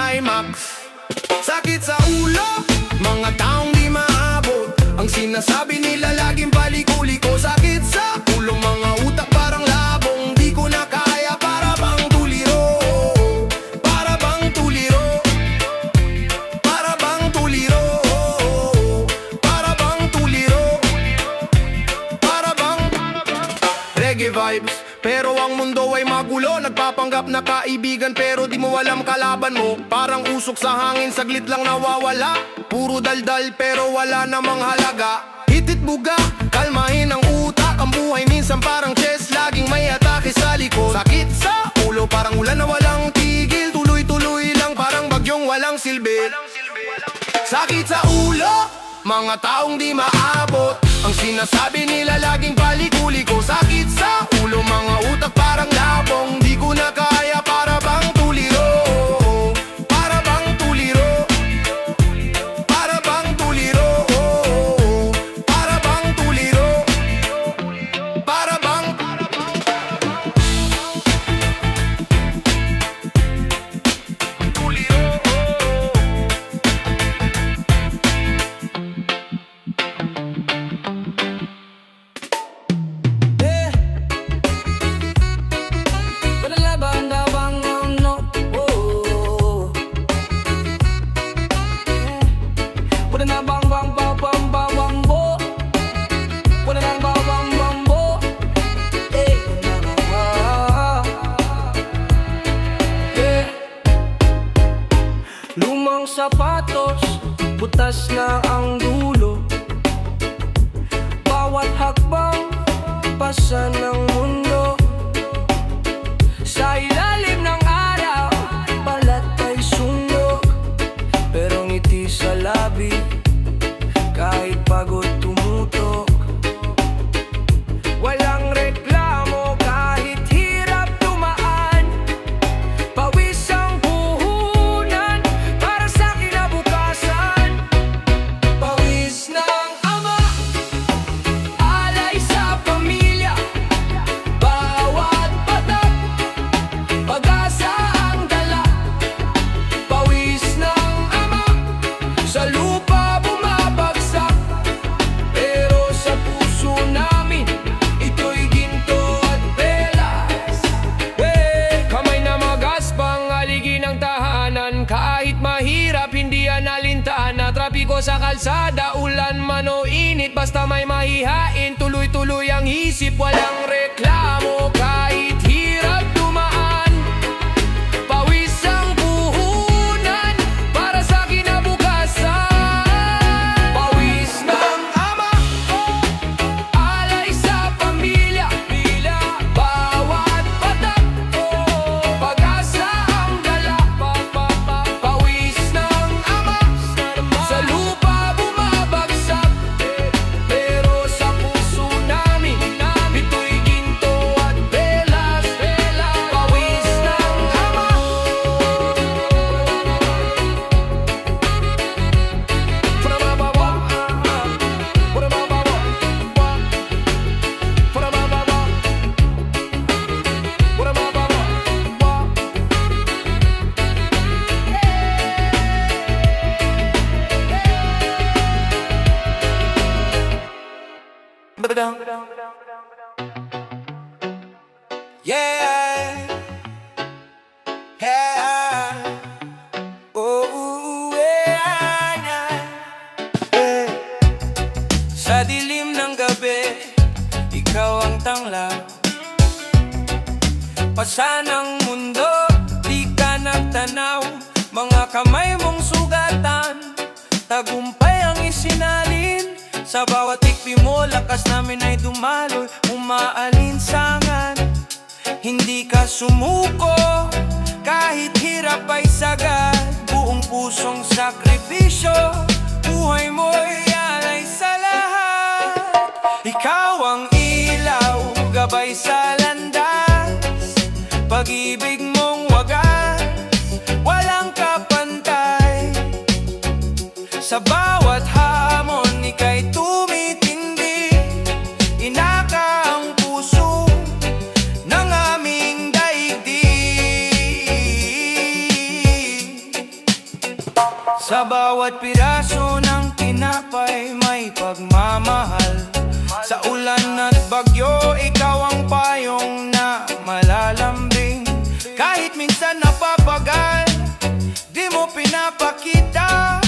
climax. Sakit sa ulo, mga taong di maabot. Ang sinasabi nila laging paliko-liko. Sakit sa ulo, mga utak parang labong. Di ko na kaya, para bang tuliro. Para bang tuliro. Para bang tuliro. Para bang tuliro. Para bang reggae vibes. Pero ang mundo ay magulo. Nagpapanggap na kaibigan pero di mo alam kalaban mo. Parang usok sa hangin, saglit lang nawawala. Puro daldal pero wala namang halaga. Hitit buga, kalmahin ang utak. Ang buhay minsan parang chess, laging may atake sa likod. Sakit sa ulo, parang ulan na walang tigil. Tuloy-tuloy lang, parang bagyong walang silbi. Sakit sa ulo, mga taong di maabot. Ang sinasabi nila laging paliko-liko. Sakit sa ulo, mga utak parang labong. Di ko na kaya, para bang tuliro. Para bang tuliro. Para bang tuliro. Para bang tuliro. Para bang tuliro. Lumang sapatos, butas na ang dulo. Bawat hakbang, pasa ng mundo. Sa ilalim ng araw, balat ay sunog. Pero ngiti sa labi, kahit pagod tumutok. Walang reklamo kahit hirap dumaan. Pawis ang puhunan para sa kinabukasan. Pawis ng ama, alay sa pamilya. Bawat patak, pag-asa ang dala. Pawis ng ama, sa lupa bumabagsak. Pero sa puso namin, ito'y ginto at pelas. Kamay na magaspang, haligi ng tahanan. Kahit mahirap, hindi yan alintana. Trapiko sa kalsada, ulan man o init. Basta may mahihain, tuloy-tuloy ang isip. Walang reklamo kahit hirap dumaan. Pawis ang puhunan para sa kinabukasan. Pawis ng ama, alay sa pamilya. Bawat patak, pag-asa ang dala. Pawis ng ama, sa lupa bumabagsak. Pero sa puso namin, ito'y ginto at pelas. Pawis ng ama. Yeah, yeah, oh, yeah. Sa dilim ng gabi, ikaw ang tanglaw. Pasa ng mundo, di ka nagtanaw. Mga kamay mong sugatan, tagumpay ang isinalin. Sa bawat tikpi mo, lakas namin ay dumaloy. Umaalinsangan, hindi ka sumuko. Kahit hirap ay sagad, buong pusong sakripisyo. Buhay mo'y alay sa lahat. Ikaw ang ilaw, gabay sa landas. Pag-ibig mong wagas, walang kapantay. Sa bawat hamon, ika'y tumitindi. Inaka ang puso ng aming daigdig. Sa bawat piraso ng tinapay may pagmamahal. Sa ulan at bagyo, ikaw ang payong na malalambing. Kahit minsan napapagal, di mo pinapakita.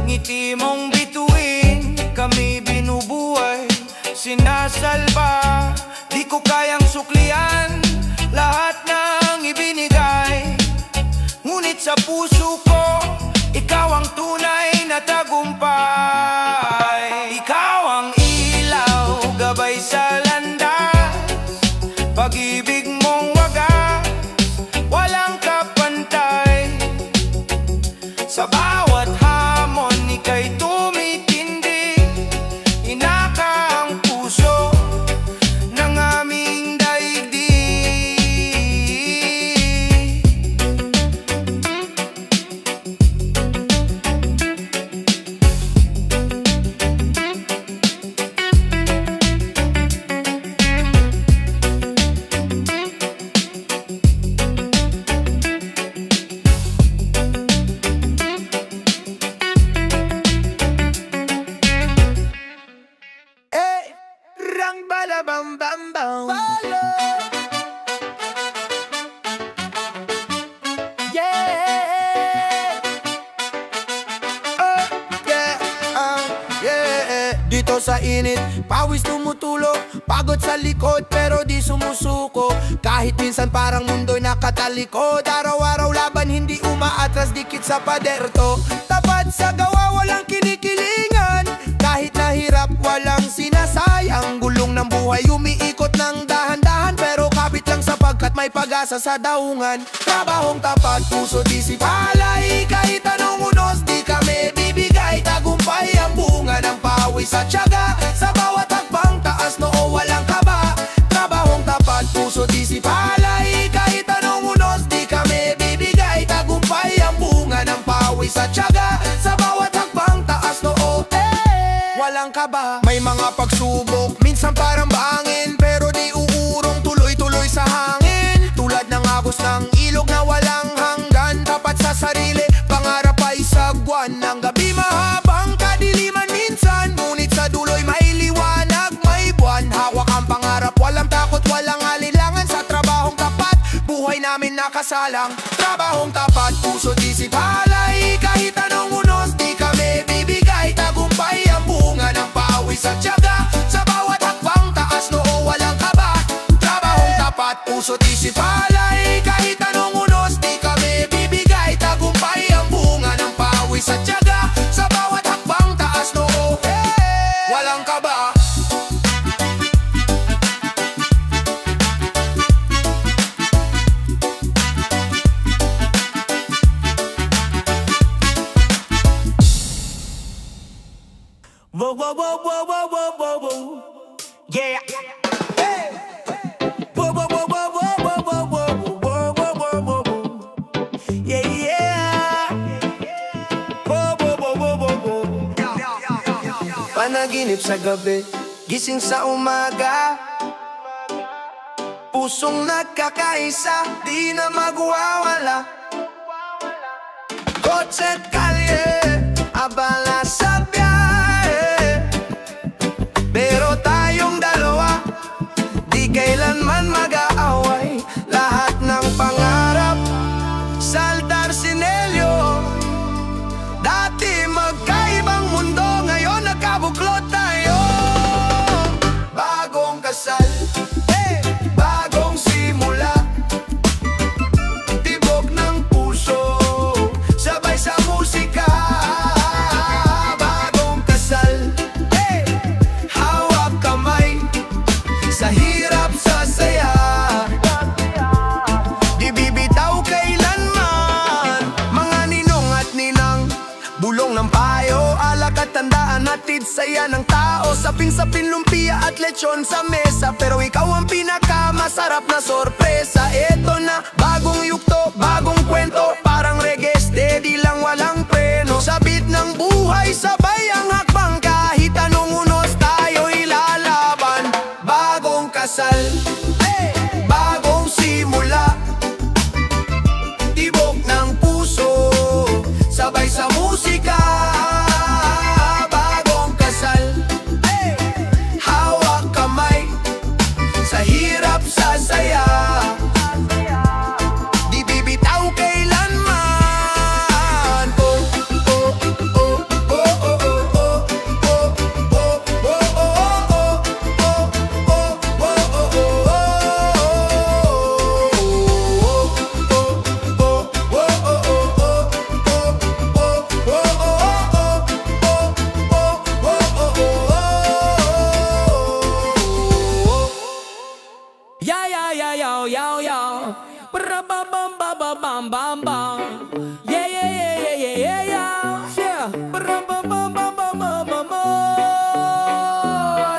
Ngiti mong bituin, kami binubuhay, sinasalba. Di ko kayang suklian lahat ng ibinigay, ngunit sa puso ko, ikaw ang tunay na tagumpay. Ikaw ang ilaw, gabay sa landas, pag-ibig mong wagas, walang kapantay. Sa bawat hamon, ika'y tumitindi, inaka ang puso ng aming daigdig. Rang bala bam bam bam. Yeah. Yeah. Dito sa init, pawis tumutulo, pagod sa likod pero di sumusuko. Kahit minsan parang mundo'y nakatalikod, araw-araw laban hindi umaatras, dikit sa pader to. Tapat sa gawa, walang kinikilingan, kahit nahirap walang sinasayang. Gulong ng buhay umiikot ng dahan-dahan, pero kapit lang sapagkat may pag-asa sa daungan. Trabahong tapat, puso di sipalay, kahit anong unos di kami bibigay. Tagumpay ang bunga ng pawis at tiyaga, sa bawat hakbang taas noo walang kaba. Trabahong tapat, puso di sipalay, kahit anong unos di kami bibigay. Tagumpay ang bunga ng pawis at tiyaga, sa bawat hakbang taas noo walang kaba. May mga pagsubok, minsan parang bangin, pero di uurong, tuloy-tuloy sa hangin. Tulad ng agos ng ilog na walang hanggan, tapat sa sarili, pangarap ay sagwan. Ang gabi mahabang kadiliman minsan, ngunit sa dulo'y may liwanag, may buwan. Hawak ang pangarap, walang takot, walang alinlangan. Sa trabahong tapat, buhay namin nakasalang. Trabahong tapat, puso di sipalay, kahit anong unos di kami bibigay. Tagumpay ang bunga ng pawis at tiyaga, sa bawat hakbang taas noo walang kaba. Trabahong tapat, puso di sipalay, kahit anong unos di kami bibigay. Tagumpay ang bunga ng pawis at tiyaga, sa bawat hakbang taas noo walang kaba. Whoa, whoa, whoa, whoa, whoa, whoa, whoa, whoa. Yeah. Hey. Whoa, whoa, whoa, whoa, whoa, whoa, whoa, whoa, whoa, whoa, whoa, whoa, whoa. Yeah, yeah. Whoa, whoa, whoa, whoa, whoa, whoa. Panaginip sa gabi, gising sa umaga, pusong nagkakaisa, di na magwawala. Kotse't kalye, abala sa biyahe, pero tayong dalawa, di kailanman mag-aaway. Lahat ng pangarap sa altar sinelyo, dati magkaibang mundo, ngayon nagkabuklod tayo. Bagong kasal, bagong simula, tibok ng puso, sabay sa musika. Bagong kasal, hawak kamay, sa hirap sa saya, di bibitaw kailanman. Mga ninong at ninang, bulong ng payo, alak at tandaan, hatid saya ng tao. Sapin-sapin, lumpia at lechon sa mesa, pero ikaw ang pinakamasarap na sorpresa. Eto na, bagong yugto, bagong kwento, parang reggae, steady lang walang preno. Sa beat ng buhay, sabay ang hakbang, kahit anong unos tayo ilalaban. Bagong kasal, bagong simula, tibok ng puso, sabay sa musika. bam bam bam. Yeah yeah yeah yeah yeah yeah yeah. Yeah. Bam bam bam bam bam bam bam.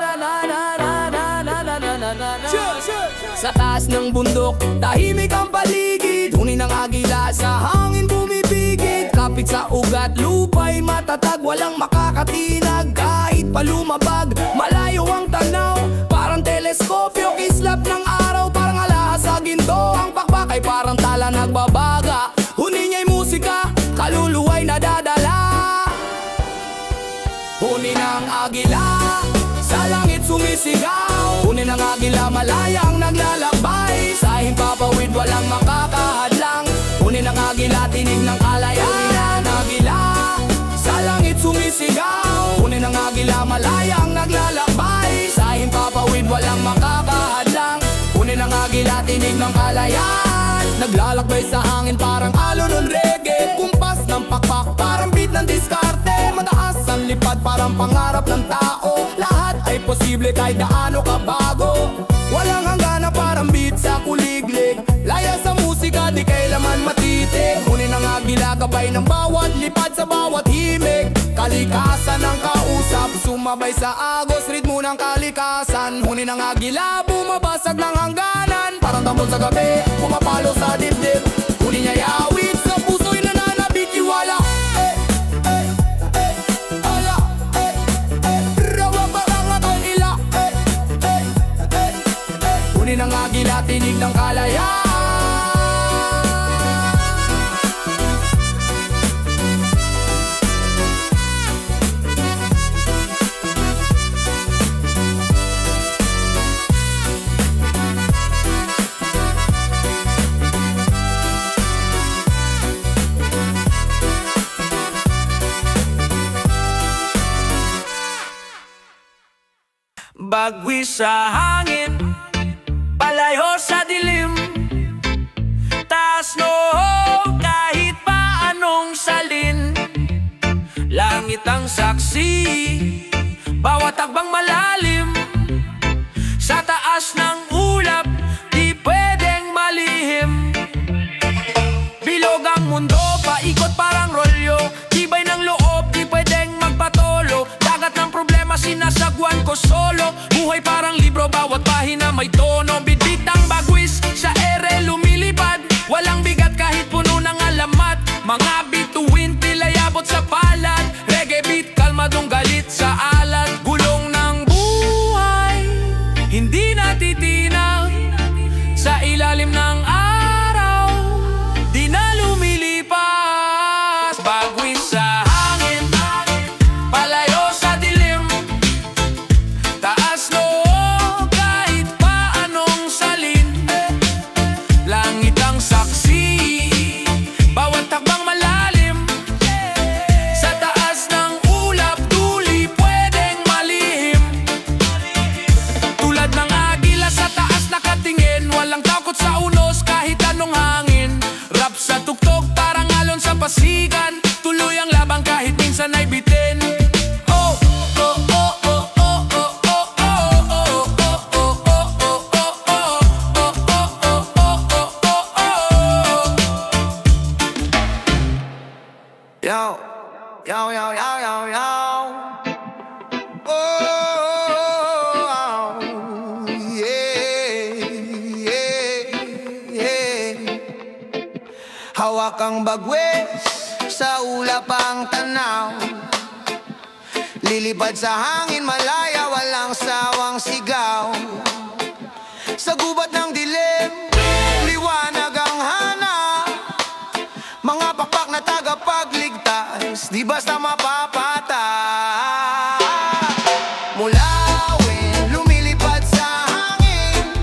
Na na na na na na na na na na. Sa taas ng bundok, tahimik ang paligid. Huni ng agila sa hangin bumibigit. Kapit sa ugat, lupa'y matatag. Walang makakatinag kahit palumabag. Malayo ang tanaw, parang teleskopyo. Kislap ng araw, parang alahas sa ginto. Ang pakpak ay parang tala nagbabaga. Huni niya'y musika, kaluluwa'y nadadala. Huni ng agila, sa langit sumisigaw. Huni ng agila, malayang naglalakbay. Sa himpapawid, walang makakahadlang. Huni ng agila, tinig ng kalayaan. Huni ng agila, sa langit sumisigaw. Huni ng agila, malayang naglalakbay. Sa himpapawid, walang makakahadlang. Huni ng agila, tinig ng kalayaan. Naglalakbay sa hangin, parang alon ng reggae. Kumpas ng pakpak, parang beat ng diskarte. Mataas ang lipad, parang pangarap ng tao. Lahat ay posible kahit gaano kabago. Walang hanggan na parang beat sa kuliglig. Laya sa musika, di kailaman matitig. Huni ng agila, gabay ng bawat lipad sa bawat himig. Kalikasan ng kausap, sumabay sa agos, ritmo ng kalikasan. Huni ng agila, bumabasag ng hangganan. Parang tambol sa gabi, pumapalo sa dibdib. Huni niya yawit, sa puso'y nananabik. Iwala, huni ng agila, tinig ng kalayaan. Bagwi sa hangin, palayo sa dilim. Taas noo kahit pa anong salin. Langit ang saksi, bawat tagbang malalim. Sa taas ng ulap, di pwedeng malihim. Bilog ang mundo, paikot parang rolyo. Tibay ng loob, di pwedeng magpatolo. Dagat ng problema, sinasagwan ko solo. Buhay parang libro, bawat pahina may tono. Bidbit ang bagwis, sa ere lumilipad. Walang bigat kahit puno ng alamat. Mga bituin, tila'y abot sa palad. Reggae beat, kalmadong galit sa alat. Gulong ng buhay, hindi natitinaw. Sa ilalim ng araw, di na lumilipas. Bagwis sa hangin, palayo sa dilim. Taas noo kahit pa anong salin. Langit ang saksi, bawat takbang malalim. Sa taas ng ulap, tuli pwedeng malihim. Tulad ng agila sa taas nakatingin. Walang takot sa unos kahit anong hangin. Rap sa tuktok, parang alon sa pasigan. Tuloy ang labang kahit minsan ay bitin. Oh, oh, oh, oh, oh, oh, oh, oh, oh, oh, Yo, yo, yo, yo, yo, yo. Oh, yeah, yeah, yeah. Hawak ang bagwes, sa ulap ang tanaw. Lilipad sa hangin, malaya, walang sawang sigaw. Sa gubat ng dilim, liwanag ang hanap. Mga pakpak na tagapagligtas, di basta mapapatay. Mulawin, lumilipad sa hangin.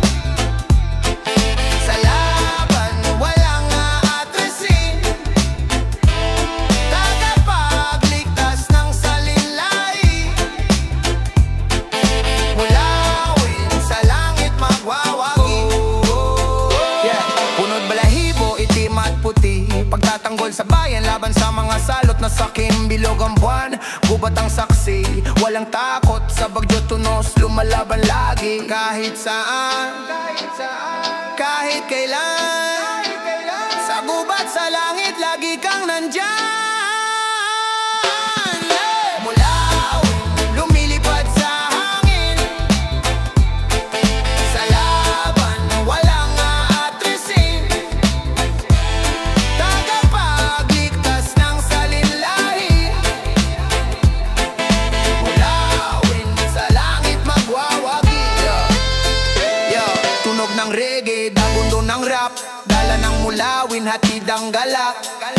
Sa laban, walang aatresin. Tagapagligtas ng salinlay. Mulawin, sa langit magwawagi. Yeah. Punod balahibo, itim at puti. Pagtatanggol sa bayan, laban sa mga salot na sakim. Bilog ang buwan, gubat ang saksi. Walang takot sa bagyo tunos, lumalaban lagi. Kahit saan, kahit kailan. Sa gubat, lagi kang nandyan. Lumilipad sa hangin, sa laban walang aatresin, tagapagligtas ng salinlahi, mulawin sa langit magwawagi. Tunog ng reggae, dagundo ng rap, dala ng mulawin, hatid ang galak.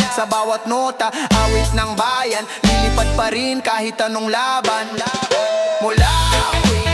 Sa bawat nota, awit ng bayan, lilipad pa rin kahit anong laban. Mulawin